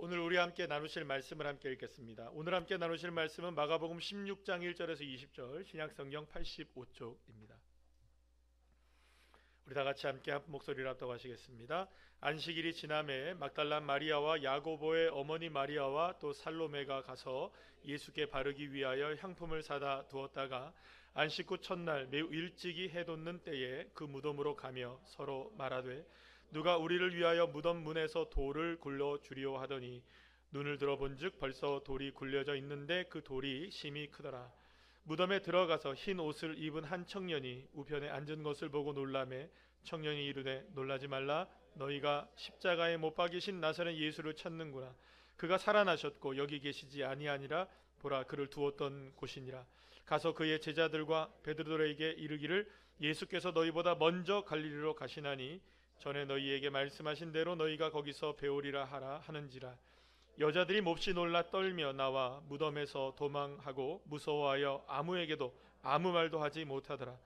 오늘 우리 함께 나누실 말씀을 함께 읽겠습니다. 오늘 함께 나누실 말씀은 마가복음 16장 1절에서 20절, 신약성경 85쪽입니다. 우리 다 같이 함께 한 목소리로 합독하시겠습니다. 안식일이 지남에 막달란 마리아와 야고보의 어머니 마리아와 또 살로메가 가서 예수께 바르기 위하여 향품을 사다 두었다가 안식 후 첫날 매우 일찍이 해 돋는 때에 그 무덤으로 가며 서로 말하되 누가 우리를 위하여 무덤 문에서 돌을 굴려 주리오 하더니 눈을 들어본즉 벌써 돌이 굴려져 있는데 그 돌이 심히 크더라. 무덤에 들어가서 흰 옷을 입은 한 청년이 우편에 앉은 것을 보고 놀라매 청년이 이르되 놀라지 말라. 너희가 십자가에 못 박이신 나사렛 예수를 찾는구나. 그가 살아나셨고 여기 계시지 아니하니라. 보라, 그를 두었던 곳이니라. 가서 그의 제자들과 베드로에게 이르기를 예수께서 너희보다 먼저 갈릴리로 가시나니 전에 너희에게 말씀하신 대로 너희가 거기서 배우리라 하라 하는지라. 여자들이 몹시 놀라 떨며 나와 무덤에서 도망하고 무서워하여 아무에게도 아무 말도 하지 못하더라.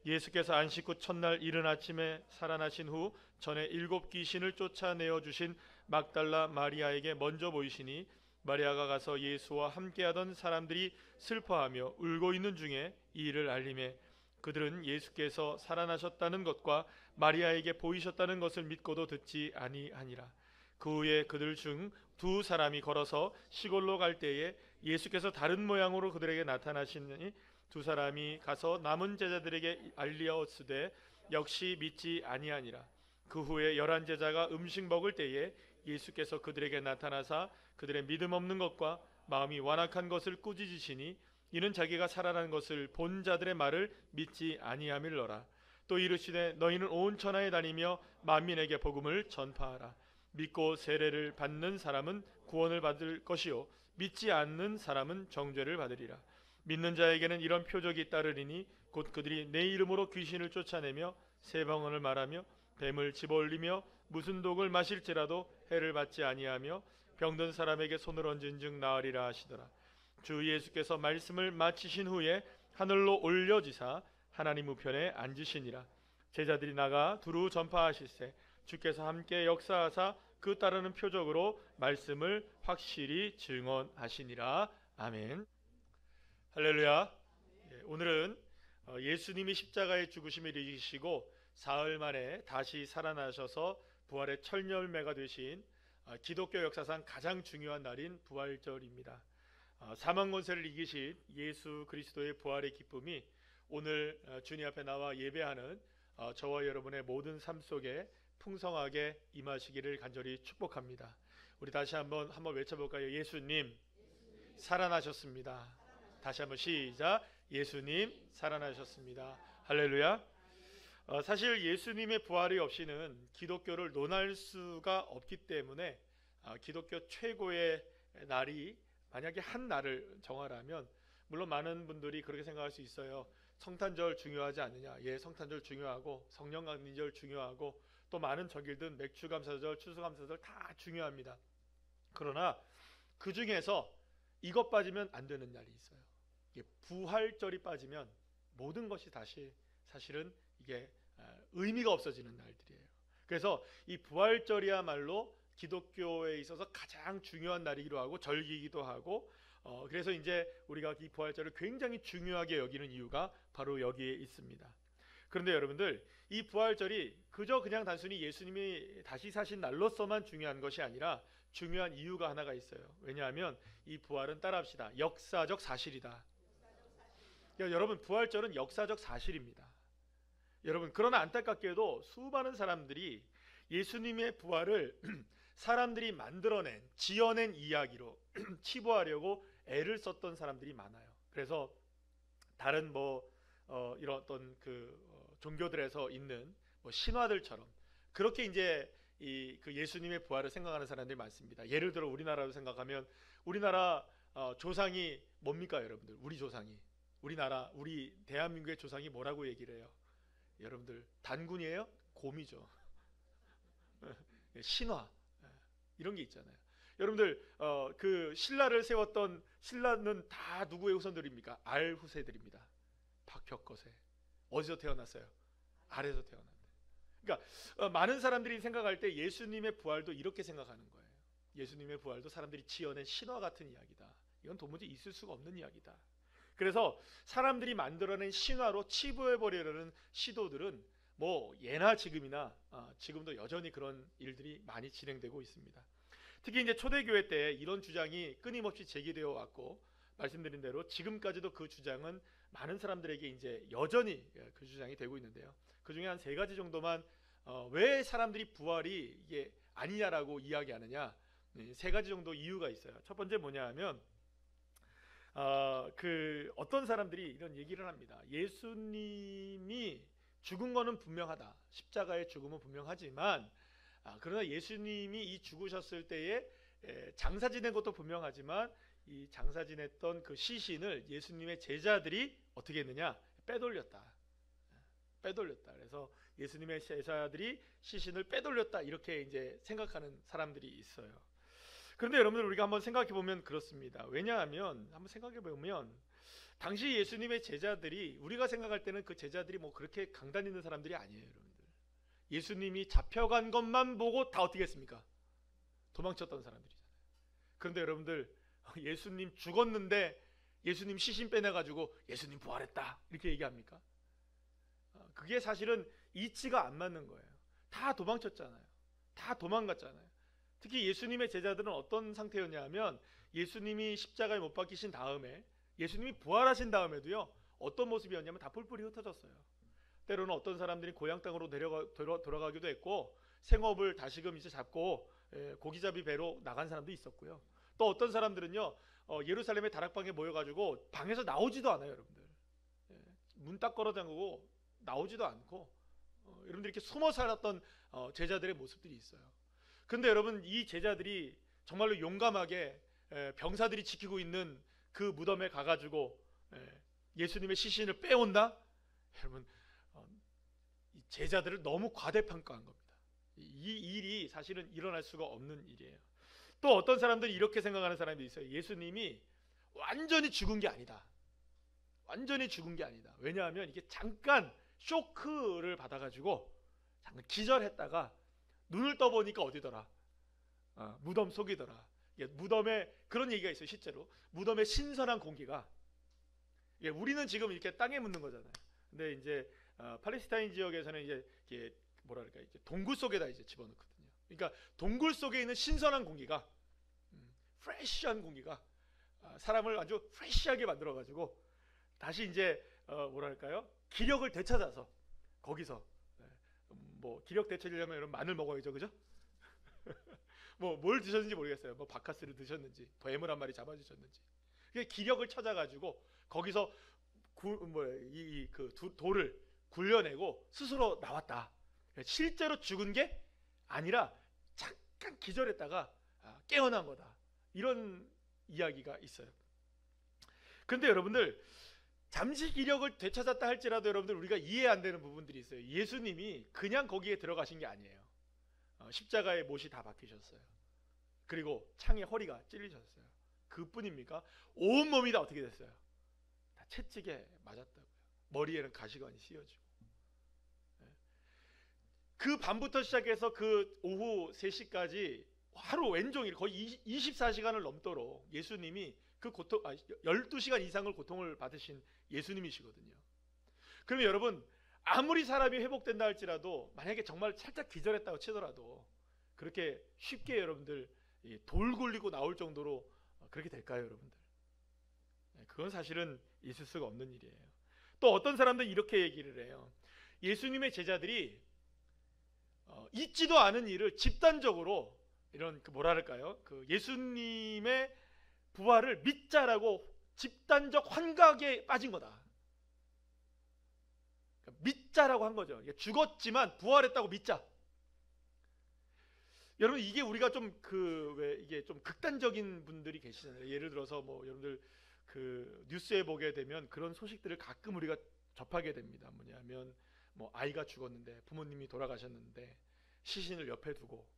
예수께서 안식 후 첫날 이른 아침에 살아나신 후 전에 7 귀신을 쫓아내어 주신 막달라 마리아에게 먼저 보이시니 마리아가 가서 예수와 함께하던 사람들이 슬퍼하며 울고 있는 중에 이 일을 알림해 그들은 예수께서 살아나셨다는 것과 마리아에게 보이셨다는 것을 믿고도 듣지 아니하니라. 그 후에 그들 중 2 사람이 걸어서 시골로 갈 때에 예수께서 다른 모양으로 그들에게 나타나시니 2 사람이 가서 남은 제자들에게 알리었으되 역시 믿지 아니하니라. 그 후에 11 제자가 음식 먹을 때에 예수께서 그들에게 나타나사 그들의 믿음 없는 것과 마음이 완악한 것을 꾸짖으시니 이는 자기가 살아난 것을 본 자들의 말을 믿지 아니함일러라. 또 이르시되 너희는 온 천하에 다니며 만민에게 복음을 전파하라. 믿고 세례를 받는 사람은 구원을 받을 것이요 믿지 않는 사람은 정죄를 받으리라. 믿는 자에게는 이런 표적이 따르리니 곧 그들이 내 이름으로 귀신을 쫓아내며 새 방언을 말하며 뱀을 집어올리며 무슨 독을 마실지라도 해를 받지 아니하며 병든 사람에게 손을 얹은즉 나으리라 하시더라. 주 예수께서 말씀을 마치신 후에 하늘로 올려지사 하나님 우편에 앉으시니라. 제자들이 나가 두루 전파하실세 주께서 함께 역사하사 그 따르는 표적으로 말씀을 확실히 증언하시니라. 아멘. 할렐루야. 오늘은 예수님이 십자가에 죽으심을 이기시고 사흘 만에 다시 살아나셔서 부활의 첫 열매가 되신 기독교 역사상 가장 중요한 날인 부활절입니다. 사망 권세를 이기신 예수 그리스도의 부활의 기쁨이 오늘 주님 앞에 나와 예배하는 저와 여러분의 모든 삶 속에 풍성하게 임하시기를 간절히 축복합니다. 우리 다시 한번 외쳐볼까요? 예수님 살아나셨습니다. 다시 한번 시작. 예수님 살아나셨습니다. 할렐루야. 사실 예수님의 부활이 없이는 기독교를 논할 수가 없기 때문에 기독교 최고의 날이 만약에 한 날을 정하라면 물론 많은 분들이 그렇게 생각할 수 있어요. 성탄절 중요하지 않느냐? 예, 성탄절 중요하고 성령감리절 중요하고 또 많은 절기들 맥주감사절, 추수감사절 다 중요합니다. 그러나 그 중에서 이것 빠지면 안 되는 날이 있어요. 부활절이 빠지면 모든 것이 다시 사실은 이게 의미가 없어지는 날들이에요. 그래서 이 부활절이야말로 기독교에 있어서 가장 중요한 날이기도 하고 절기이기도 하고 그래서 이제 우리가 이 부활절을 굉장히 중요하게 여기는 이유가 바로 여기에 있습니다. 그런데 여러분들, 이 부활절이 그냥 단순히 예수님이 다시 사신 날로서만 중요한 것이 아니라 중요한 이유가 하나가 있어요. 왜냐하면 이 부활은 따라합시다. 역사적 사실이다. 여러분, 부활절은 역사적 사실입니다. 여러분, 그러나 안타깝게도 수많은 사람들이 예수님의 부활을 사람들이 만들어낸, 지어낸 이야기로 치부하려고 애를 썼던 사람들이 많아요. 그래서 다른 이런 어떤 종교들에서 있는 신화들처럼 그렇게 이제 그 예수님의 부활을 생각하는 사람들이 많습니다. 예를 들어 우리나라로 생각하면 우리나라 조상이 뭡니까, 여러분들? 우리 조상이, 우리 대한민국의 조상이 뭐라고 얘기를 해요? 여러분들, 단군이에요? 곰이죠. 신화 이런 게 있잖아요. 여러분들, 그 신라를 세웠던 신라는 다 누구의 후손들입니까? 알 후세들입니다. 박혁거세. 어디서 태어났어요? 알에서 태어났대. 그러니까 많은 사람들이 생각할 때 예수님의 부활도 이렇게 생각하는 거예요. 예수님의 부활도 사람들이 지어낸 신화 같은 이야기다. 이건 도무지 있을 수가 없는 이야기다. 그래서 사람들이 만들어낸 신화로 치부해버리려는 시도들은 뭐 예나 지금이나 지금도 여전히 그런 일들이 많이 진행되고 있습니다. 특히 이제 초대교회 때 이런 주장이 끊임없이 제기되어 왔고, 말씀드린 대로 지금까지도 그 주장은 많은 사람들에게 이제 여전히 그 주장이 되고 있는데요. 그 중에 한 3가지 정도만 왜 사람들이 부활이 이게 아니냐라고 이야기하느냐, 3가지 정도 이유가 있어요. 첫 번째 뭐냐 하면 어떤 사람들이 이런 얘기를 합니다. 예수님이 죽은 거는 분명하다. 십자가의 죽음은 분명하지만 그러나 예수님이 이 죽으셨을 때에 장사 지낸 것도 분명하지만 이 장사 지냈던 그 시신을 예수님의 제자들이 어떻게 했느냐? 빼돌렸다. 그래서 예수님의 제자들이 시신을 빼돌렸다, 이렇게 이제 생각하는 사람들이 있어요. 그런데 여러분들, 우리가 한번 생각해 보면 그렇습니다. 왜냐하면 한번 생각해 보면 당시 예수님의 제자들이, 우리가 생각할 때는 그 제자들이 뭐 그렇게 강단 있는 사람들이 아니에요, 여러분들. 예수님이 잡혀간 것만 보고 다 어떻게 했습니까? 도망쳤던 사람들이잖아요. 그런데 여러분들, 예수님 죽었는데 예수님 시신 빼내가지고 예수님 부활했다 이렇게 얘기합니까? 그게 사실은 이치가 안 맞는 거예요. 다 도망쳤잖아요. 다 도망갔잖아요. 특히 예수님의 제자들은 어떤 상태였냐면, 예수님이 십자가에 못 박히신 다음에, 예수님이 부활하신 다음에도요, 어떤 모습이었냐면 다 뿔뿔이 흩어졌어요. 때로는 어떤 사람들이 고향 땅으로 돌아가기도 했고, 생업을 다시금 이제 잡고 고기잡이 배로 나간 사람도 있었고요. 또 어떤 사람들은요, 예루살렘의 다락방에 모여가지고 방에서 나오지도 않아요, 여러분들. 문 딱 걸어 잠그고 나오지도 않고 여러분들 이렇게 숨어 살았던 제자들의 모습들이 있어요. 근데 여러분, 이 제자들이 정말로 용감하게 병사들이 지키고 있는 그 무덤에 가가지고 예수님의 시신을 빼온다? 여러분, 이 제자들을 너무 과대평가한 겁니다. 이 일이 사실은 일어날 수가 없는 일이에요. 또 어떤 사람들이 이렇게 생각하는 사람이 있어요. 예수님이 완전히 죽은 게 아니다. 완전히 죽은 게 아니다. 왜냐하면 이게 잠깐 쇼크를 받아가지고 잠깐 기절했다가 눈을 떠보니까 어디더라? 무덤 속이더라. 무덤에 그런 얘기가 있어요. 실제로 무덤에 신선한 공기가, 우리는 지금 이렇게 땅에 묻는 거잖아요. 근데 이제 팔레스타인 지역에서는 이제 뭐랄까, 이제 동굴 속에다 이제 집어넣거든요. 그러니까 동굴 속에 있는 신선한 공기가, 프레시한 공기가 사람을 아주 프레시하게 만들어가지고 다시 이제 뭐랄까요, 기력을 되찾아서 거기서 뭐 기력 되찾으려면 여러분 마늘 먹어야죠, 그죠? 뭐 뭘 드셨는지 모르겠어요. 뭐 바카스를 드셨는지, 뱀을 한 마리 잡아주셨는지, 기력을 찾아가지고 거기서 돌을 굴려내고 스스로 나왔다. 실제로 죽은 게 아니라 잠깐 기절했다가 깨어난 거다, 이런 이야기가 있어요. 그런데 여러분들, 잠시 기력을 되찾았다 할지라도 여러분들, 우리가 이해 안 되는 부분들이 있어요. 예수님이 그냥 거기에 들어가신 게 아니에요. 십자가에 못이 다 박히셨어요. 그리고 창에 허리가 찔리셨어요. 그뿐입니까? 온 몸이 다 어떻게 됐어요? 다 채찍에 맞았다고요. 머리에는 가시관이 씌어지고. 그 밤부터 시작해서 그 오후 3시까지 하루 왼종일 거의 24시간을 넘도록 예수님이 그 12시간 이상을 고통을 받으신 예수님이시거든요. 그러면 여러분, 아무리 사람이 회복된다 할지라도, 만약에 정말 살짝 기절했다고 치더라도 그렇게 쉽게 여러분들 돌 굴리고 나올 정도로 그렇게 될까요, 여러분들? 그건 사실은 있을 수가 없는 일이에요. 또 어떤 사람들은 이렇게 얘기를 해요. 예수님의 제자들이 있지도 않은 일을 집단적으로, 이런 뭐랄까요, 예수님의 부활을 믿자라고 집단적 환각에 빠진 거다. 믿자라고 한 거죠. 죽었지만 부활했다고 믿자. 여러분, 이게 우리가 좀 이게 좀 극단적인 분들이 계시잖아요. 예를 들어서 뭐 여러분들 뉴스에 보게 되면 그런 소식들을 가끔 우리가 접하게 됩니다. 뭐냐면 뭐 아이가 죽었는데, 부모님이 돌아가셨는데 시신을 옆에 두고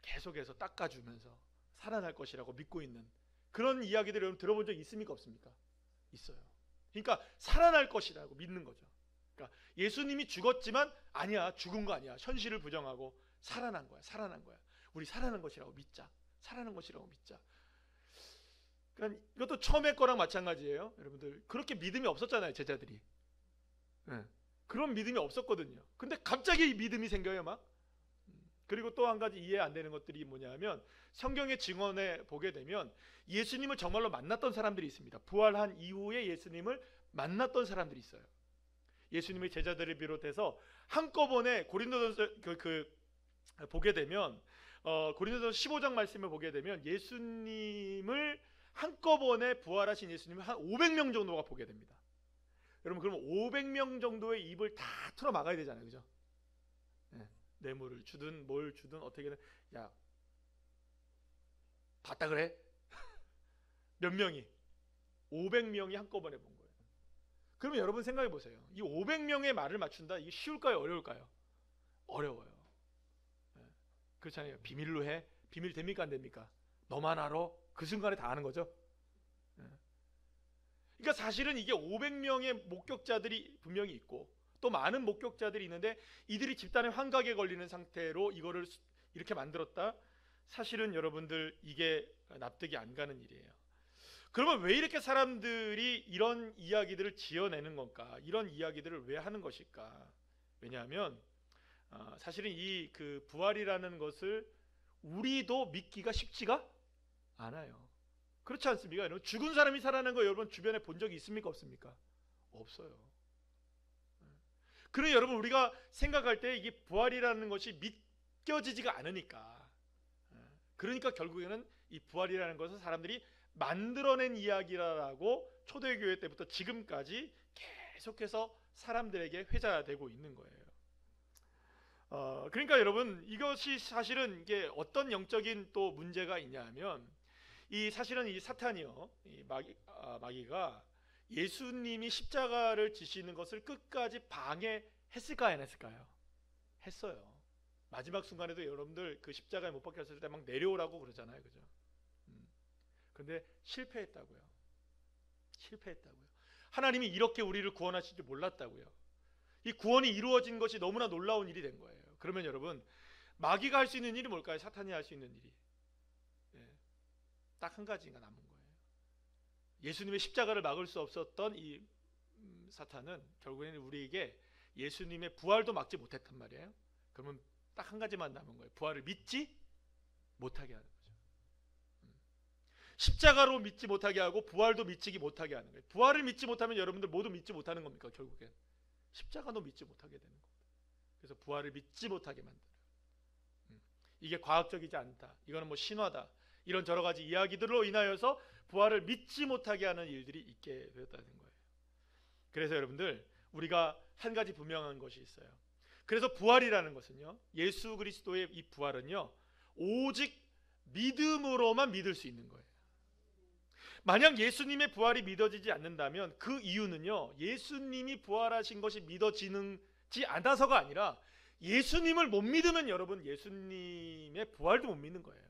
계속해서 닦아주면서 살아날 것이라고 믿고 있는 그런 이야기들을 여러분 들어본 적 있습니까, 없습니까? 있어요. 그러니까 살아날 것이라고 믿는 거죠. 그러니까 예수님이 죽었지만 아니야, 죽은 거 아니야, 현실을 부정하고 살아난 거야. 우리 살아난 것이라고 믿자. 살아난 것이라고 믿자. 그러니까 이것도 처음에 거랑 마찬가지예요. 여러분들 그렇게 믿음이 없었잖아요, 제자들이. 네. 그런 믿음이 없었거든요. 근데 갑자기 이 믿음이 생겨요, 막. 그리고 또 한 가지 이해 안 되는 것들이 뭐냐면 성경의 증언에 보게 되면 예수님을 정말로 만났던 사람들이 있습니다. 부활한 이후에 예수님을 만났던 사람들이 있어요. 예수님의 제자들을 비롯해서 한꺼번에 고린도전서 보게 되면 고린도전서 15장 말씀을 보게 되면 예수님을 한꺼번에 부활하신 예수님을 한 500명 정도가 보게 됩니다. 여러분 그러면 500명 정도의 입을 다 틀어 막아야 되잖아요, 그죠? 네. 뇌물을 주든 뭘 주든 어떻게든 야 봤다 그래? 몇 명이? 500명이 한꺼번에 본 거예요. 그러면 여러분 생각해 보세요. 이 500명의 말을 맞춘다. 이게 쉬울까요? 어려울까요? 어려워요. 네. 그렇잖아요. 비밀로 해? 비밀 됩니까? 안 됩니까? 너만 알아? 그 순간에 다 아는 거죠. 네. 그러니까 사실은 이게 500명의 목격자들이 분명히 있고 또 많은 목격자들이 있는데 이들이 집단의 환각에 걸리는 상태로 이거를 이렇게 만들었다. 사실은 여러분들 이게 납득이 안 가는 일이에요. 그러면 왜 이렇게 사람들이 이런 이야기들을 지어내는 건가? 이런 이야기들을 왜 하는 것일까? 왜냐하면 사실은 이 그 부활이라는 것을 우리도 믿기가 쉽지가 않아요. 그렇지 않습니까? 여러분 죽은 사람이 살아나는 거 여러분 주변에 본 적이 있습니까? 없습니까? 없어요. 그러니 여러분 우리가 생각할 때 이게 부활이라는 것이 믿겨지지가 않으니까 그러니까 결국에는 이 부활이라는 것은 사람들이 만들어낸 이야기라고 초대교회 때부터 지금까지 계속해서 사람들에게 회자되고 있는 거예요. 그러니까 여러분 이것이 사실은 이게 어떤 영적인 또 문제가 있냐면 이 사실은 이 사탄이요, 이 마귀가 예수님이 십자가를 지시는 것을 끝까지 방해했을까요, 안 했을까요? 했어요. 마지막 순간에도 여러분들 그 십자가에 못 박혔을 때 막 내려오라고 그러잖아요, 그죠? 근데 실패했다고요. 실패했다고요. 하나님이 이렇게 우리를 구원하실 줄 몰랐다고요. 이 구원이 이루어진 것이 너무나 놀라운 일이 된 거예요. 그러면 여러분 마귀가 할 수 있는 일이 뭘까요? 사탄이 할 수 있는 일이 딱 한 가지가 남은 거예요. 예수님의 십자가를 막을 수 없었던 이 사탄은 결국에는 우리에게 예수님의 부활도 막지 못했단 말이에요. 그러면 딱 한 가지만 남은 거예요. 부활을 믿지 못하게 하는 거죠. 십자가로 믿지 못하게 하고 부활도 믿지 못하게 하는 거예요. 부활을 믿지 못하면 여러분들 모두 믿지 못하는 겁니까? 결국엔 십자가도 믿지 못하게 되는 겁니다. 그래서 부활을 믿지 못하게 만들어요. 이게 과학적이지 않다. 이거는 뭐 신화다. 이런 여러 가지 이야기들로 인하여서 부활을 믿지 못하게 하는 일들이 있게 되었다는 거예요. 그래서 여러분들 우리가 한 가지 분명한 것이 있어요. 그래서 부활이라는 것은요, 예수 그리스도의 이 부활은요 오직 믿음으로만 믿을 수 있는 거예요. 만약 예수님의 부활이 믿어지지 않는다면 그 이유는요, 예수님이 부활하신 것이 믿어지지 않아서가 아니라 예수님을 못 믿으면 여러분 예수님의 부활도 못 믿는 거예요.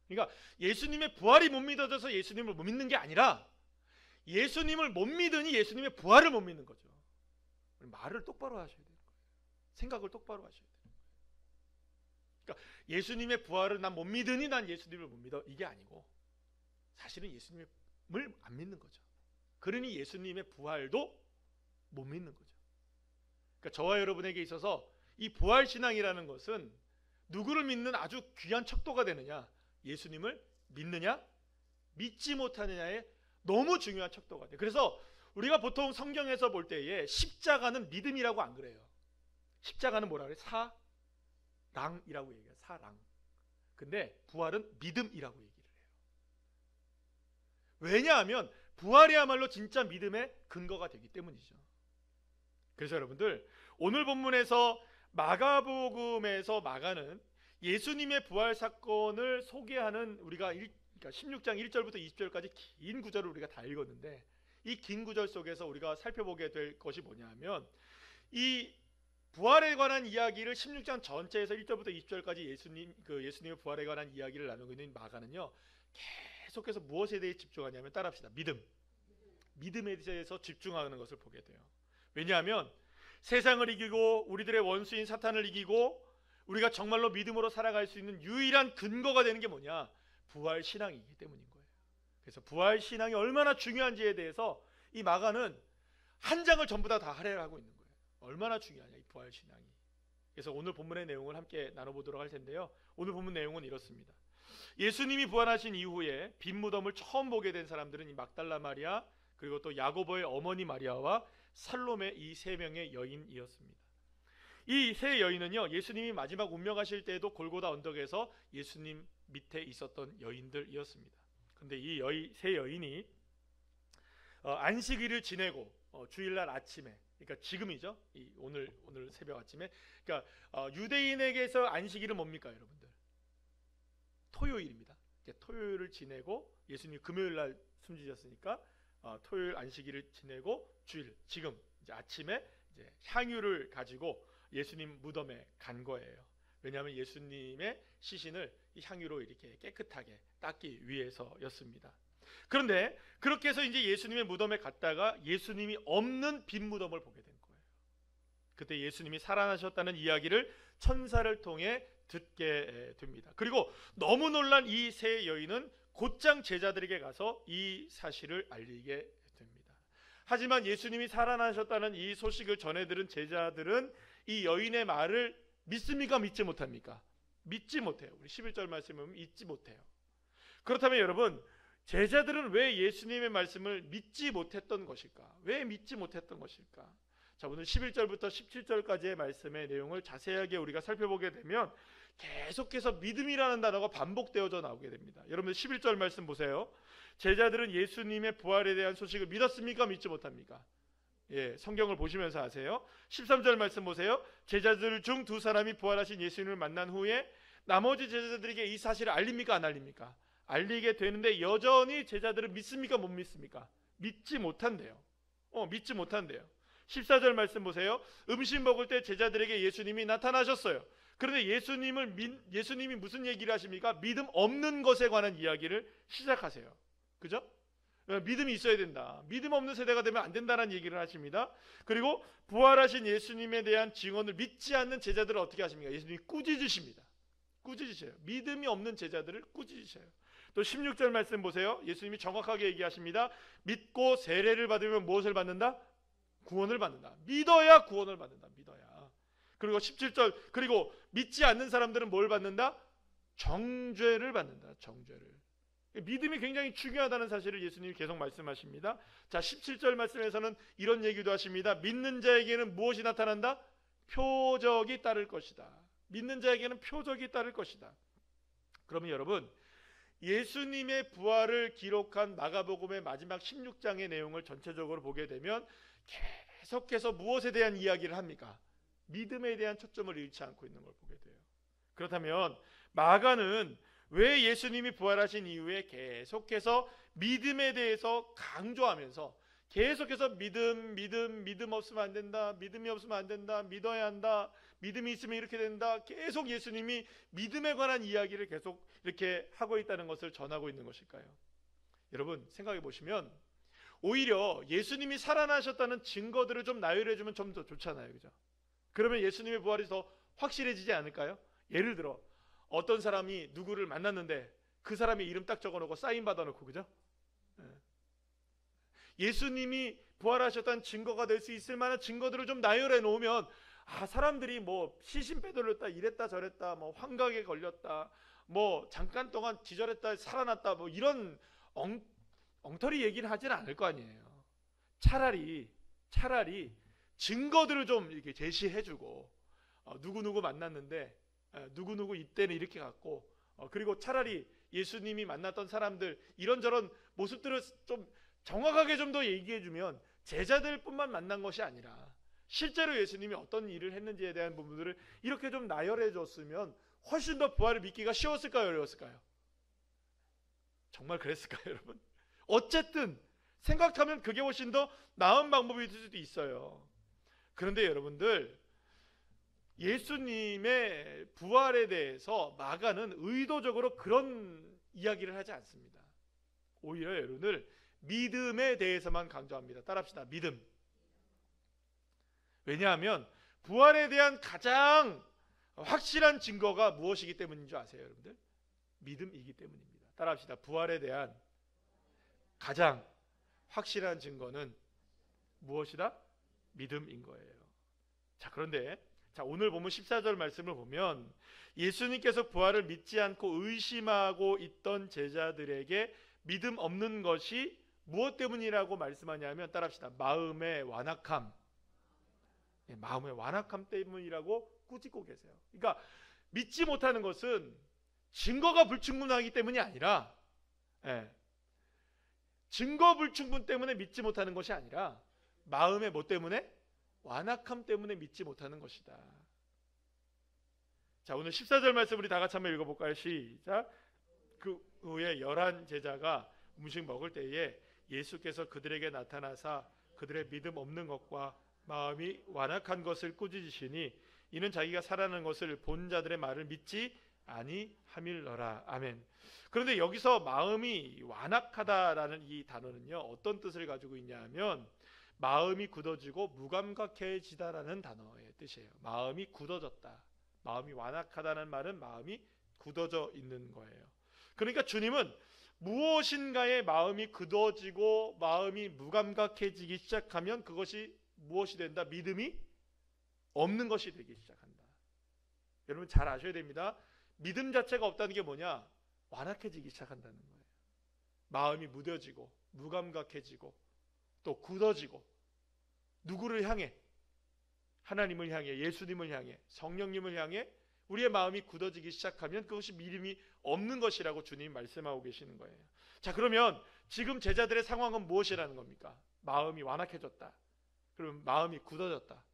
그러니까 예수님의 부활이 못 믿어져서 예수님을 못 믿는 게 아니라 예수님을 못 믿으니 예수님의 부활을 못 믿는 거죠. 말을 똑바로 하셔야 돼요. 생각을 똑바로 하셔야 돼요. 그러니까 예수님의 부활을 난 못 믿으니 난 예수님을 못 믿어, 이게 아니고 사실은 예수님을 안 믿는 거죠. 그러니 예수님의 부활도 못 믿는 거죠. 그러니까 저와 여러분에게 있어서 이 부활신앙이라는 것은 누구를 믿는 아주 귀한 척도가 되느냐, 예수님을 믿느냐 믿지 못하느냐에 너무 중요한 척도가 돼요. 그래서 우리가 보통 성경에서 볼 때에 십자가는 믿음이라고 안 그래요. 십자가는 뭐라 그래요? 사랑이라고 얘기해요. 사랑. 근데 부활은 믿음이라고 얘기를 해요. 왜냐하면 부활이야말로 진짜 믿음의 근거가 되기 때문이죠. 그래서 여러분들 오늘 본문에서 마가복음에서 마가는 예수님의 부활 사건을 소개하는 우리가 그러니까 16장 1절부터 20절까지 긴 구절을 우리가 다 읽었는데 이 긴 구절 속에서 우리가 살펴보게 될 것이 뭐냐면 이 부활에 관한 이야기를 16장 전체에서 1절부터 20절까지 예수님의 부활에 관한 이야기를 나누고 있는 마가는요 계속해서 무엇에 대해 집중하냐면 따라합시다. 믿음에 대해서 집중하는 것을 보게 돼요. 왜냐하면 세상을 이기고 우리들의 원수인 사탄을 이기고 우리가 정말로 믿음으로 살아갈 수 있는 유일한 근거가 되는 게 뭐냐? 부활 신앙이기 때문인 거예요. 그래서 부활 신앙이 얼마나 중요한지에 대해서 이 마가는 한 장을 전부 다 할애하고 있는 거예요. 얼마나 중요하냐, 이 부활 신앙이. 그래서 오늘 본문의 내용을 함께 나눠보도록 할 텐데요. 오늘 본문 내용은 이렇습니다. 예수님이 부활하신 이후에 빈 무덤을 처음 보게 된 사람들은 이 막달라 마리아, 그리고 또 야고보의 어머니 마리아와 살로메, 이 세 명의 여인이었습니다. 이 세 여인은요, 예수님이 마지막 운명하실 때에도 골고다 언덕에서 예수님 밑에 있었던 여인들이었습니다. 그런데 이 세 여인이 안식일을 지내고 주일날 아침에, 그러니까 지금이죠, 오늘 새벽 아침에, 그러니까 유대인에게서 안식일은 뭡니까, 여러분들? 토요일입니다. 토요일을 지내고, 예수님이 금요일날 숨지셨으니까 토요일 안식일을 지내고 주일, 지금 이제 아침에 이제 향유를 가지고 예수님 무덤에 간 거예요. 왜냐하면 예수님의 시신을 이 향유로 이렇게 깨끗하게 닦기 위해서였습니다. 그런데 그렇게 해서 이제 예수님의 무덤에 갔다가 예수님이 없는 빈 무덤을 보게 된 거예요. 그때 예수님이 살아나셨다는 이야기를 천사를 통해 듣게 됩니다. 그리고 너무 놀란 이 세 여인은 곧장 제자들에게 가서 이 사실을 알리게 됩니다. 하지만 예수님이 살아나셨다는 이 소식을 전해 들은 제자들은 이 여인의 말을 믿습니까? 믿지 못합니까? 믿지 못해요. 우리 11절 말씀을 보면 믿지 못해요. 그렇다면 여러분, 제자들은 왜 예수님의 말씀을 믿지 못했던 것일까? 왜 믿지 못했던 것일까? 자, 오늘 11절부터 17절까지의 말씀의 내용을 자세하게 우리가 살펴보게 되면 계속해서 믿음이라는 단어가 반복되어져 나오게 됩니다. 여러분들 11절 말씀 보세요. 제자들은 예수님의 부활에 대한 소식을 믿었습니까? 믿지 못합니까? 예, 성경을 보시면서 아세요. 13절 말씀 보세요. 제자들 중 두 사람이 부활하신 예수님을 만난 후에 나머지 제자들에게 이 사실을 알립니까? 안 알립니까? 알리게 되는데 여전히 제자들은 믿습니까? 못 믿습니까? 믿지 못한대요. 믿지 못한대요. 14절 말씀 보세요. 음식 먹을 때 제자들에게 예수님이 나타나셨어요. 그런데 예수님이 무슨 얘기를 하십니까? 믿음 없는 것에 관한 이야기를 시작하세요. 그죠? 믿음이 있어야 된다. 믿음 없는 세대가 되면 안 된다는 얘기를 하십니다. 그리고 부활하신 예수님에 대한 증언을 믿지 않는 제자들을 어떻게 하십니까? 예수님이 꾸짖으십니다. 꾸짖으셔요. 믿음이 없는 제자들을 꾸짖으셔요. 또 16절 말씀 보세요. 예수님이 정확하게 얘기하십니다. 믿고 세례를 받으면 무엇을 받는다? 구원을 받는다. 믿어야 구원을 받는다. 믿어야. 그리고 17절, 그리고 믿지 않는 사람들은 뭘 받는다? 정죄를 받는다. 정죄를. 믿음이 굉장히 중요하다는 사실을 예수님이 계속 말씀하십니다. 자, 17절 말씀에서는 이런 얘기도 하십니다. 믿는 자에게는 무엇이 나타난다? 표적이 따를 것이다. 믿는 자에게는 표적이 따를 것이다. 그러면 여러분, 예수님의 부활을 기록한 마가복음의 마지막 16장의 내용을 전체적으로 보게 되면 계속해서 무엇에 대한 이야기를 합니까? 믿음에 대한 초점을 잃지 않고 있는 걸 보게 돼요. 그렇다면 마가는 왜 예수님이 부활하신 이후에 계속해서 믿음에 대해서 강조하면서 계속해서 믿음 없으면 안 된다, 믿음이 없으면 안 된다, 믿어야 한다, 믿음이 있으면 이렇게 된다, 계속 예수님이 믿음에 관한 이야기를 계속 이렇게 하고 있다는 것을 전하고 있는 것일까요? 여러분 생각해 보시면 오히려 예수님이 살아나셨다는 증거들을 좀 나열해 주면 좀 더 좋잖아요. 그죠? 그러면 예수님의 부활이 더 확실해지지 않을까요? 예를 들어 어떤 사람이 누구를 만났는데 그 사람의 이름 딱 적어놓고 사인 받아놓고, 그죠? 예수님이 부활하셨다는 증거가 될 수 있을 만한 증거들을 좀 나열해 놓으면 사람들이 뭐 시신 빼돌렸다, 이랬다 저랬다, 뭐 환각에 걸렸다, 뭐 잠깐 동안 기절했다 살아났다, 뭐 이런 엉터리 얘기를 하지는 않을 거 아니에요. 차라리 증거들을 좀 이렇게 제시해주고 누구누구 만났는데 누구누구 이때는 이렇게 갔고, 그리고 차라리 예수님이 만났던 사람들 이런저런 모습들을 좀 정확하게 좀 더 얘기해주면 제자들뿐만 만난 것이 아니라 실제로 예수님이 어떤 일을 했는지에 대한 부분들을 이렇게 좀 나열해줬으면 훨씬 더 부활을 믿기가 쉬웠을까요? 어려웠을까요? 정말 그랬을까요, 여러분? 어쨌든 생각하면 그게 훨씬 더 나은 방법일 수도 있어요. 그런데 여러분들, 예수님의 부활에 대해서 마가는 의도적으로 그런 이야기를 하지 않습니다. 오히려 여러분들 믿음에 대해서만 강조합니다. 따라합시다. 믿음. 왜냐하면 부활에 대한 가장 확실한 증거가 무엇이기 때문인 줄 아세요, 여러분들? 믿음이기 때문입니다. 따라합시다. 부활에 대한 가장 확실한 증거는 무엇이다? 믿음인 거예요. 자, 그런데 오늘 보면 14절 말씀을 보면 예수님께서 부활을 믿지 않고 의심하고 있던 제자들에게 믿음 없는 것이 무엇 때문이라고 말씀하냐면, 따라합시다. 마음의 완악함. 마음의 완악함 때문이라고 꾸짖고 계세요. 그러니까 믿지 못하는 것은 증거가 불충분하기 때문이 아니라, 증거 불충분 때문에 믿지 못하는 것이 아니라 마음의 뭐 때문에? 완악함 때문에 믿지 못하는 것이다. 자, 오늘 14절 말씀 우리 다 같이 한번 읽어볼까요? 시작. 그 후에 11 제자가 음식 먹을 때에 예수께서 그들에게 나타나사 그들의 믿음 없는 것과 마음이 완악한 것을 꾸짖으시니 이는 자기가 살아나는 것을 본 자들의 말을 믿지 아니함일러라. 아멘. 그런데 여기서 마음이 완악하다라는 이 단어는요, 어떤 뜻을 가지고 있냐 하면 마음이 굳어지고 무감각해지다라는 단어의 뜻이에요. 마음이 굳어졌다. 마음이 완악하다는 말은 마음이 굳어져 있는 거예요. 그러니까 주님은 무엇인가에 마음이 굳어지고 마음이 무감각해지기 시작하면 그것이 무엇이 된다? 믿음이 없는 것이 되기 시작한다. 여러분 잘 아셔야 됩니다. 믿음 자체가 없다는 게 뭐냐? 완악해지기 시작한다는 거예요. 마음이 무뎌지고 무감각해지고 또 굳어지고 누구를 향해? 하나님을 향해, 예수님을 향해, 성령님을 향해 우리의 마음이 굳어지기 시작하면 그것이 믿음이 없는 것이라고 주님 말씀하고 계시는 거예요. 자, 그러면 지금 제자들의 상황은 무엇이라는 겁니까? 마음이 완악해졌다. 그러면 마음이 굳어졌다.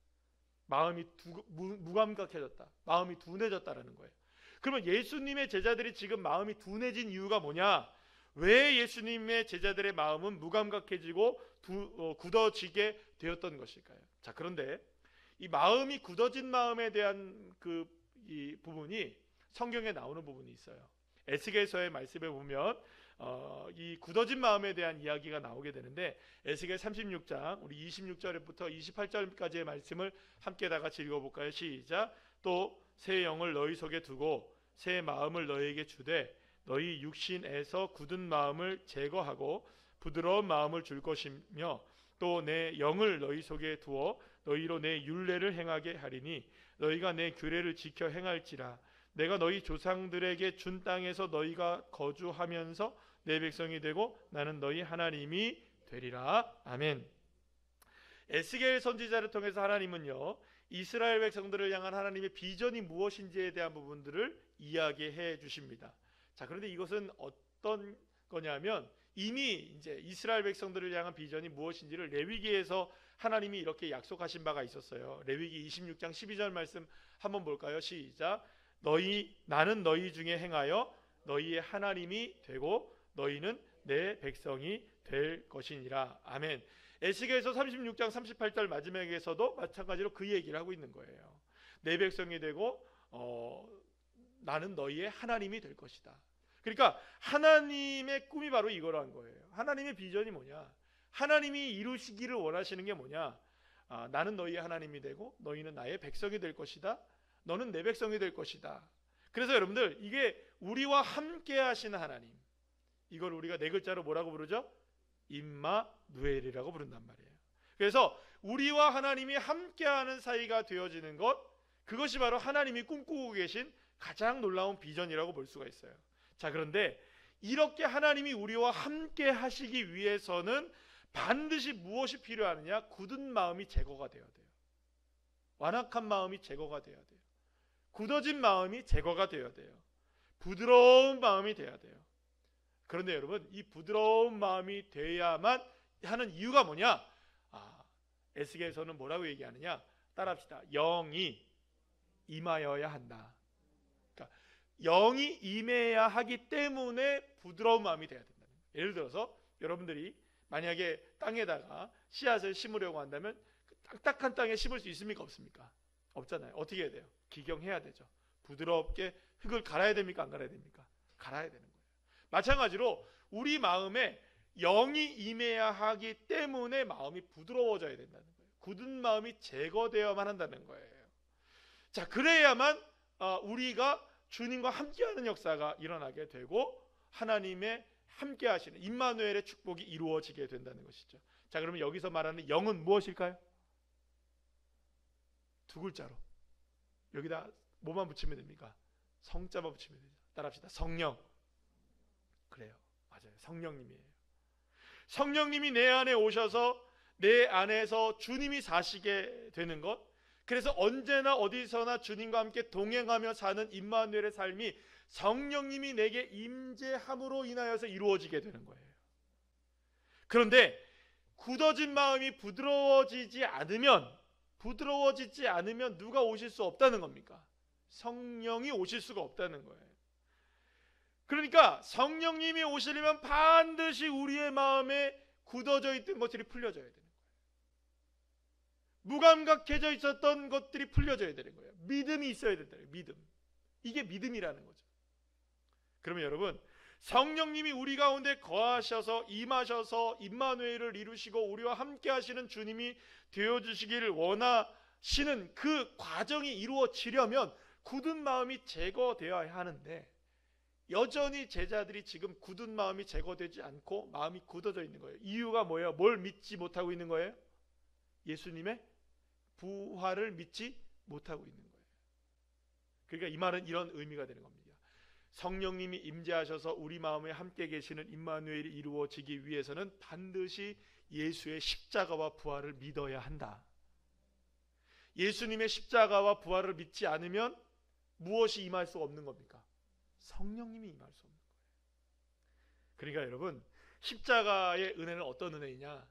마음이 무감각해졌다. 마음이 둔해졌다라는 거예요. 그러면 예수님의 제자들이 지금 마음이 둔해진 이유가 뭐냐? 왜 예수님의 제자들의 마음은 무감각해지고 굳어지게 되었던 것일까요? 자, 그런데 이 마음이 굳어진 마음에 대한 이 부분이 성경에 나오는 부분이 있어요. 에스겔서의 말씀에 보면 이 굳어진 마음에 대한 이야기가 나오게 되는데, 에스겔 36장 우리 26절부터 28절까지의 말씀을 함께 다 같이 읽어볼까요? 시작. 또 새 영을 너희 속에 두고 새 마음을 너희에게 주되 너희 육신에서 굳은 마음을 제거하고 부드러운 마음을 줄 것이며 또 내 영을 너희 속에 두어 너희로 내 율례를 행하게 하리니 너희가 내 규례를 지켜 행할지라. 내가 너희 조상들에게 준 땅에서 너희가 거주하면서 내 백성이 되고 나는 너희 하나님이 되리라. 아멘. 에스겔 선지자를 통해서 하나님은요, 이스라엘 백성들을 향한 하나님의 비전이 무엇인지에 대한 부분들을 이야기해 주십니다. 자, 그런데 이것은 어떤 거냐면 이미 이제 이스라엘 백성들을 향한 비전이 무엇인지를 레위기에서 하나님이 이렇게 약속하신 바가 있었어요. 레위기 26장 12절 말씀 한번 볼까요? 시작. 나는 너희 중에 행하여 너희의 하나님이 되고 너희는 내 백성이 될 것이니라. 아멘. 에스겔서 36장 38절 마지막에서도 마찬가지로 그 얘기를 하고 있는 거예요. 내 백성이 되고 나는 너희의 하나님이 될 것이다. 그러니까 하나님의 꿈이 바로 이거란 거예요. 하나님의 비전이 뭐냐? 하나님이 이루시기를 원하시는 게 뭐냐? 나는 너희의 하나님이 되고 너희는 나의 백성이 될 것이다. 너는 내 백성이 될 것이다. 그래서 여러분들, 이게 우리와 함께 하시는 하나님, 이걸 우리가 네 글자로 뭐라고 부르죠? 임마누엘이라고 부른단 말이에요. 그래서 우리와 하나님이 함께하는 사이가 되어지는 것, 그것이 바로 하나님이 꿈꾸고 계신 가장 놀라운 비전이라고 볼 수가 있어요. 자, 그런데 이렇게 하나님이 우리와 함께 하시기 위해서는 반드시 무엇이 필요하느냐? 굳은 마음이 제거가 되어야 돼요. 완악한 마음이 제거가 되어야 돼요. 굳어진 마음이 제거가 되어야 돼요. 부드러운 마음이 되어야 돼요. 그런데 여러분, 이 부드러운 마음이 돼야만 하는 이유가 뭐냐? 에스겔서는 뭐라고 얘기하느냐? 따라합시다. 영이 임하여야 한다. 그러니까 영이 임해야 하기 때문에 부드러운 마음이 돼야 된다. 예를 들어서 여러분들이 만약에 땅에다가 씨앗을 심으려고 한다면 딱딱한 땅에 심을 수 있습니까? 없습니까? 없잖아요. 어떻게 해야 돼요? 기경해야 되죠. 부드럽게 흙을 갈아야 됩니까? 안 갈아야 됩니까? 갈아야 되는 거예요. 마찬가지로 우리 마음에 영이 임해야 하기 때문에 마음이 부드러워져야 된다는 거예요. 굳은 마음이 제거되어야만 한다는 거예요. 자, 그래야만 우리가 주님과 함께하는 역사가 일어나게 되고 하나님의 함께하시는 임마누엘의 축복이 이루어지게 된다는 것이죠. 자, 그러면 여기서 말하는 영은 무엇일까요? 두 글자로 여기다 뭐만 붙이면 됩니까? 성자만 붙이면 되죠. 따라합시다. 성령. 그래요. 맞아요. 성령님이에요. 성령님이 내 안에 오셔서 내 안에서 주님이 사시게 되는 것, 그래서 언제나 어디서나 주님과 함께 동행하며 사는 임마누엘의 삶이 성령님이 내게 임재함으로 인하여서 이루어지게 되는 거예요. 그런데 굳어진 마음이 부드러워지지 않으면 누가 오실 수 없다는 겁니까? 성령이 오실 수가 없다는 거예요. 그러니까 성령님이 오시려면 반드시 우리의 마음에 굳어져 있던 것들이 풀려져야 되는 거예요. 무감각해져 있었던 것들이 풀려져야 되는 거예요. 믿음이 있어야 된다. 믿음. 이게 믿음이라는 거죠. 그러면 여러분, 성령님이 우리 가운데 거하셔서 임하셔서 임마누엘을 이루시고 우리와 함께 하시는 주님이 되어주시기를 원하시는 그 과정이 이루어지려면 굳은 마음이 제거되어야 하는데, 여전히 제자들이 지금 굳은 마음이 제거되지 않고 마음이 굳어져 있는 거예요. 이유가 뭐예요? 뭘 믿지 못하고 있는 거예요? 예수님의 부활을 믿지 못하고 있는 거예요. 그러니까 이 말은 이런 의미가 되는 겁니다. 성령님이 임재하셔서 우리 마음에 함께 계시는 임마누엘이 이루어지기 위해서는 반드시 예수의 십자가와 부활을 믿어야 한다. 예수님의 십자가와 부활을 믿지 않으면 무엇이 임할 수 없는 겁니까? 성령님이 임할 수 없는 거예요. 그러니까 여러분, 십자가의 은혜는 어떤 은혜이냐?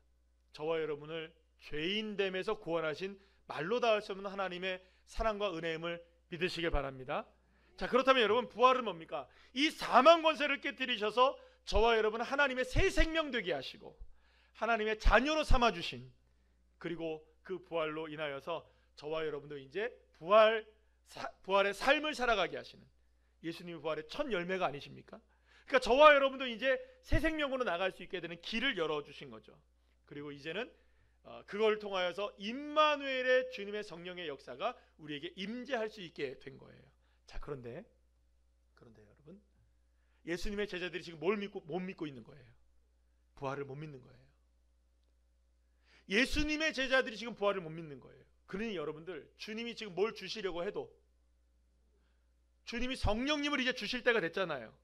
저와 여러분을 죄인됨에서 구원하신 말로 닿을 수 없는 하나님의 사랑과 은혜임을 믿으시길 바랍니다. 자, 그렇다면 여러분, 부활은 뭡니까? 이 사망 권세를 깨뜨리셔서 저와 여러분 하나님의 새 생명 되게 하시고 하나님의 자녀로 삼아주신, 그리고 그 부활로 인하여서 저와 여러분도 이제 부활의 삶을 살아가게 하시는 예수님의 부활의 첫 열매가 아니십니까? 그러니까 저와 여러분도 이제 새 생명으로 나갈 수 있게 되는 길을 열어주신 거죠. 그리고 이제는 그걸 통하여서 임마누엘의 주님의 성령의 역사가 우리에게 임재할 수 있게 된 거예요. 자, 그런데 여러분, 예수님의 제자들이 지금 못 믿고 있는 거예요. 부활을 못 믿는 거예요. 예수님의 제자들이 지금 부활을 못 믿는 거예요. 그러니 여러분들, 주님이 지금 뭘 주시려고 해도, 주님이 성령님을 이제 주실 때가 됐잖아요.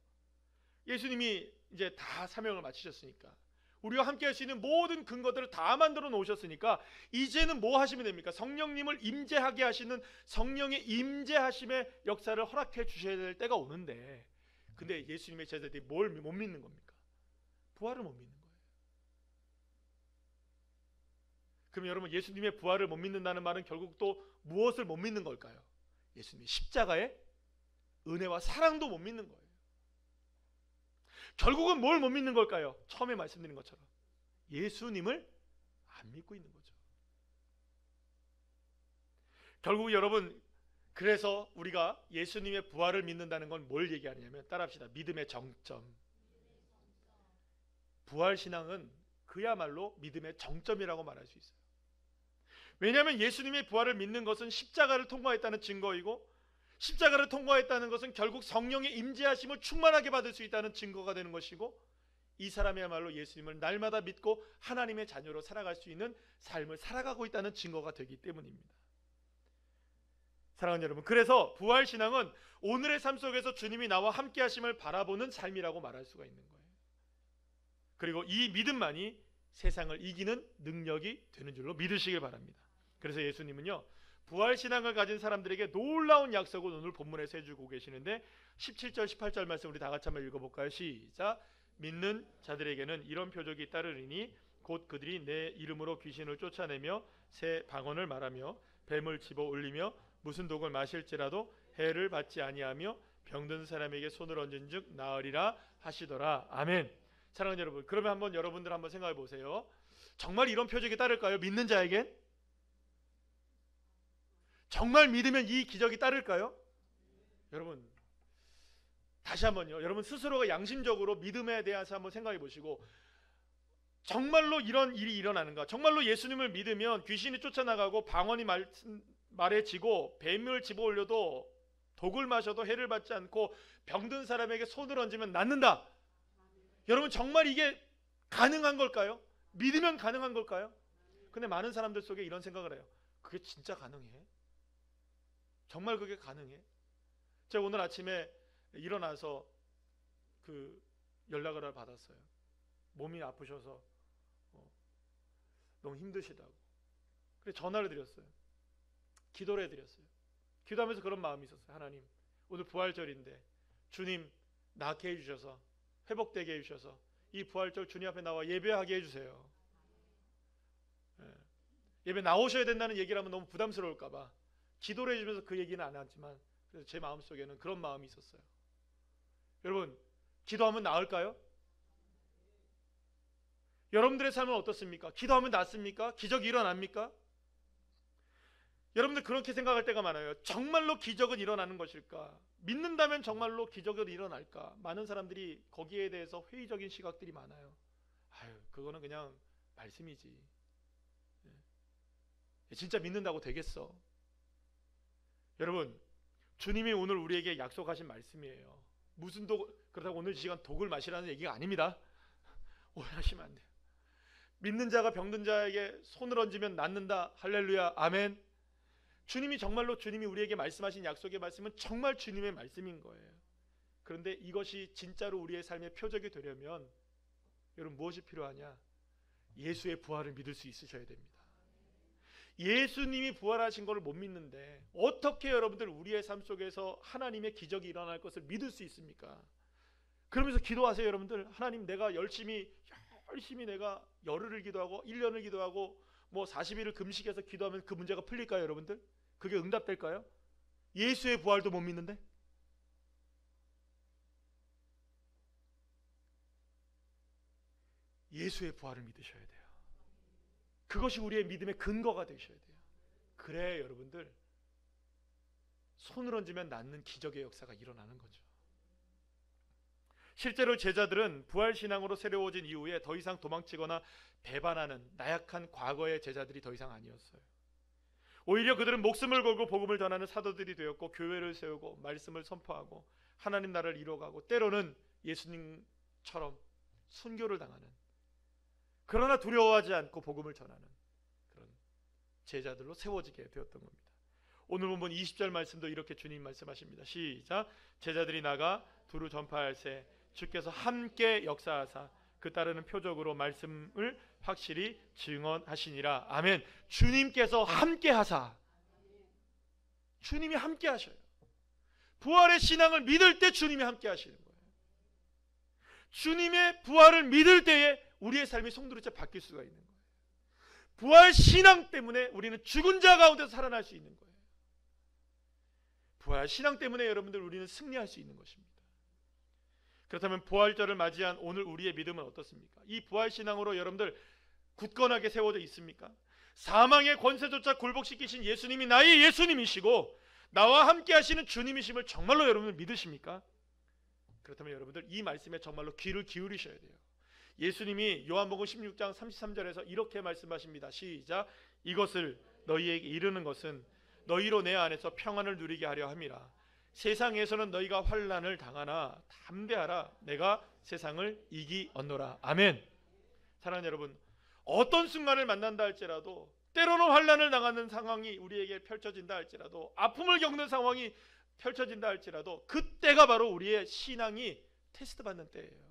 예수님이 이제 다 사명을 마치셨으니까, 우리와 함께 할 수 있는 모든 근거들을 다 만들어 놓으셨으니까 이제는 뭐 하시면 됩니까? 성령님을 임재하게 하시는 성령의 임재하심의 역사를 허락해 주셔야 될 때가 오는데, 근데 예수님의 제자들이 뭘 못 믿는 겁니까? 부활을 못 믿는 거예요. 그럼 여러분, 예수님의 부활을 못 믿는다는 말은 결국 또 무엇을 못 믿는 걸까요? 예수님의 십자가의 은혜와 사랑도 못 믿는 거예요. 결국은 뭘 못 믿는 걸까요? 처음에 말씀드린 것처럼 예수님을 안 믿고 있는 거죠. 결국 여러분, 그래서 우리가 예수님의 부활을 믿는다는 건 뭘 얘기하냐면, 따라합시다. 믿음의 정점. 부활신앙은 그야말로 믿음의 정점이라고 말할 수 있어요. 왜냐하면 예수님의 부활을 믿는 것은 십자가를 통과했다는 증거이고, 십자가를 통과했다는 것은 결국 성령의 임재하심을 충만하게 받을 수 있다는 증거가 되는 것이고, 이 사람이야말로 예수님을 날마다 믿고 하나님의 자녀로 살아갈 수 있는 삶을 살아가고 있다는 증거가 되기 때문입니다. 사랑하는 여러분, 그래서 부활신앙은 오늘의 삶 속에서 주님이 나와 함께 하심을 바라보는 삶이라고 말할 수가 있는 거예요. 그리고 이 믿음만이 세상을 이기는 능력이 되는 줄로 믿으시길 바랍니다. 그래서 예수님은요, 부활신앙을 가진 사람들에게 놀라운 약속을 오늘 본문에서 해주고 계시는데, 17절 18절 말씀 우리 다 같이 한번 읽어볼까요? 시작. 믿는 자들에게는 이런 표적이 따르리니 곧 그들이 내 이름으로 귀신을 쫓아내며 새 방언을 말하며 뱀을 집어 올리며 무슨 독을 마실지라도 해를 받지 아니하며 병든 사람에게 손을 얹은 즉 나으리라 하시더라. 아멘. 사랑하는 여러분, 그러면 한번 여러분들 한번 생각해 보세요. 정말 이런 표적이 따를까요? 믿는 자에겐? 정말 믿으면 이 기적이 따를까요? 여러분, 다시 한번요, 여러분 스스로가 양심적으로 믿음에 대해서 한번 생각해 보시고, 정말로 이런 일이 일어나는가? 정말로 예수님을 믿으면 귀신이 쫓아나가고 방언이 말해지고 뱀을 집어 올려도 독을 마셔도 해를 받지 않고 병든 사람에게 손을 얹으면 낫는다. 여러분 정말 이게 가능한 걸까요? 믿으면 가능한 걸까요? 근데 많은 사람들 속에 이런 생각을 해요. 그게 진짜 가능해? 정말 그게 가능해? 제가 오늘 아침에 일어나서 그 연락을 받았어요. 몸이 아프셔서 너무 힘드시다고. 그래서 전화를 드렸어요. 기도를 해드렸어요. 기도하면서 그런 마음이 있었어요. 하나님, 오늘 부활절인데 주님 낫게 해주셔서 회복되게 해주셔서 이 부활절 주님 앞에 나와 예배하게 해주세요. 예배 나오셔야 된다는 얘기를 하면 너무 부담스러울까 봐 기도를 해주면서 그 얘기는 안 하지만 그래서 제 마음속에는 그런 마음이 있었어요. 여러분, 기도하면 나을까요? 여러분들의 삶은 어떻습니까? 기도하면 낫습니까? 기적이 일어납니까? 여러분들 그렇게 생각할 때가 많아요. 정말로 기적은 일어나는 것일까? 믿는다면 정말로 기적은 일어날까? 많은 사람들이 거기에 대해서 회의적인 시각들이 많아요. 그거는 그냥 말씀이지. 진짜 믿는다고 되겠어? 여러분, 주님이 오늘 우리에게 약속하신 말씀이에요. 무슨 그렇다고 오늘 이 시간 독을 마시라는 얘기가 아닙니다. 오해하시면 안 돼요. 믿는 자가 병든 자에게 손을 얹으면 낫는다. 할렐루야, 아멘. 주님이 정말로 주님이 우리에게 말씀하신 약속의 말씀은 정말 주님의 말씀인 거예요. 그런데 이것이 진짜로 우리의 삶의 표적이 되려면 여러분 무엇이 필요하냐? 예수의 부활을 믿을 수 있으셔야 됩니다. 예수님이 부활하신 것을 못 믿는데 어떻게 여러분들 우리의 삶 속에서 하나님의 기적이 일어날 것을 믿을 수 있습니까? 그러면서 기도하세요. 여러분들, 하나님, 내가 열심히 내가 열흘을 기도하고 1년을 기도하고 뭐 40일을 금식해서 기도하면 그 문제가 풀릴까요? 여러분들, 그게 응답될까요? 예수의 부활도 못 믿는데? 예수의 부활을 믿으셔야 돼요. 그것이 우리의 믿음의 근거가 되셔야 돼요. 그래야 여러분들 손을 얹으면 낫는 기적의 역사가 일어나는 거죠. 실제로 제자들은 부활신앙으로 새로워진 이후에 더 이상 도망치거나 배반하는 나약한 과거의 제자들이 더 이상 아니었어요. 오히려 그들은 목숨을 걸고 복음을 전하는 사도들이 되었고 교회를 세우고 말씀을 선포하고 하나님 나라를 이뤄가고 때로는 예수님처럼 순교를 당하는, 그러나 두려워하지 않고 복음을 전하는 그런 제자들로 세워지게 되었던 겁니다. 오늘 본문 20절 말씀도 이렇게 주님 말씀하십니다. 시작. 제자들이 나가 두루 전파할세 주께서 함께 역사하사 그 따르는 표적으로 말씀을 확실히 증언하시니라. 아멘. 주님께서 함께 하사, 주님이 함께 하셔요. 부활의 신앙을 믿을 때 주님이 함께 하시는 거예요. 주님의 부활을 믿을 때에 우리의 삶이 송두리째 바뀔 수가 있는 거예요. 부활 신앙 때문에 우리는 죽은 자 가운데서 살아날 수 있는 거예요. 부활 신앙 때문에 여러분들 우리는 승리할 수 있는 것입니다. 그렇다면 부활절을 맞이한 오늘 우리의 믿음은 어떻습니까? 이 부활 신앙으로 여러분들 굳건하게 세워져 있습니까? 사망의 권세조차 굴복시키신 예수님이 나의 예수님이시고 나와 함께 하시는 주님이심을 정말로 여러분들 믿으십니까? 그렇다면 여러분들 이 말씀에 정말로 귀를 기울이셔야 돼요. 예수님이 요한복음 16장 33절에서 이렇게 말씀하십니다. 시작. 이것을 너희에게 이르는 것은 너희로 내 안에서 평안을 누리게 하려 함이라. 세상에서는 너희가 환난을 당하나 담대하라. 내가 세상을 이기었노라. 아멘. 사랑하는 여러분, 어떤 순간을 만난다 할지라도, 때로는 환난을 당하는 상황이 우리에게 펼쳐진다 할지라도, 아픔을 겪는 상황이 펼쳐진다 할지라도 그때가 바로 우리의 신앙이 테스트 받는 때예요.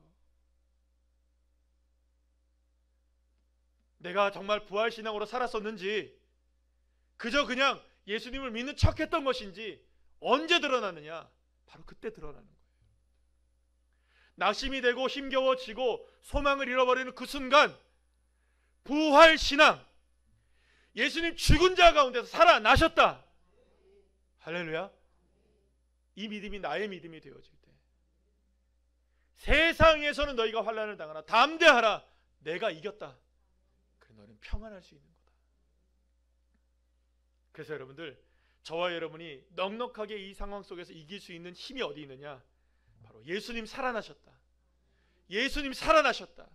내가 정말 부활신앙으로 살았었는지, 그저 그냥 예수님을 믿는 척했던 것인지 언제 드러나느냐? 바로 그때 드러나는 거예요. 낙심이 되고 힘겨워지고 소망을 잃어버리는 그 순간 부활신앙, 예수님 죽은 자 가운데서 살아나셨다, 할렐루야, 이 믿음이 나의 믿음이 되어질 때, 세상에서는 너희가 환난을 당하나 담대하라. 내가 이겼다. 그래 너는 평안할 수 있는 거다. 그래서 여러분들, 저와 여러분이 넉넉하게 이 상황 속에서 이길 수 있는 힘이 어디 있느냐? 바로 예수님 살아나셨다, 예수님 살아나셨다,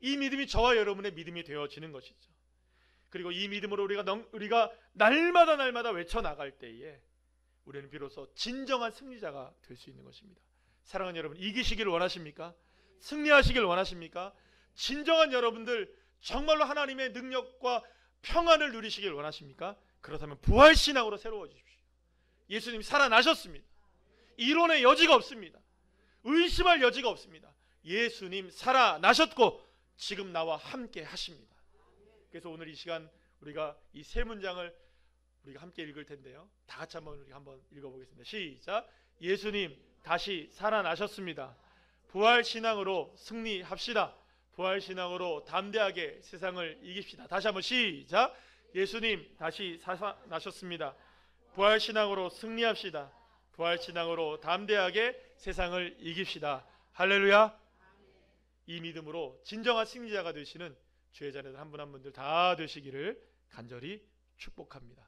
이 믿음이 저와 여러분의 믿음이 되어지는 것이죠. 그리고 이 믿음으로 우리가 날마다 외쳐나갈 때에 우리는 비로소 진정한 승리자가 될 수 있는 것입니다. 사랑하는 여러분, 이기시기를 원하십니까? 승리하시기를 원하십니까? 진정한 여러분들 정말로 하나님의 능력과 평안을 누리시길 원하십니까? 그렇다면 부활신앙으로 새로워 주십시오. 예수님 살아나셨습니다. 이론의 여지가 없습니다. 의심할 여지가 없습니다. 예수님 살아나셨고 지금 나와 함께 하십니다. 그래서 오늘 이 시간 우리가 이 세 문장을 우리가 함께 읽을 텐데요. 다 같이 한번 읽어보겠습니다. 시작. 예수님 다시 살아나셨습니다. 부활신앙으로 승리합시다. 부활신앙으로 담대하게 세상을 이깁시다. 다시 한번 시작. 예수님 다시 살아나셨습니다. 부활신앙으로 승리합시다. 부활신앙으로 담대하게 세상을 이깁시다. 할렐루야. 이 믿음으로 진정한 승리자가 되시는 주의 자녀들 한 분 한 분들 다 되시기를 간절히 축복합니다.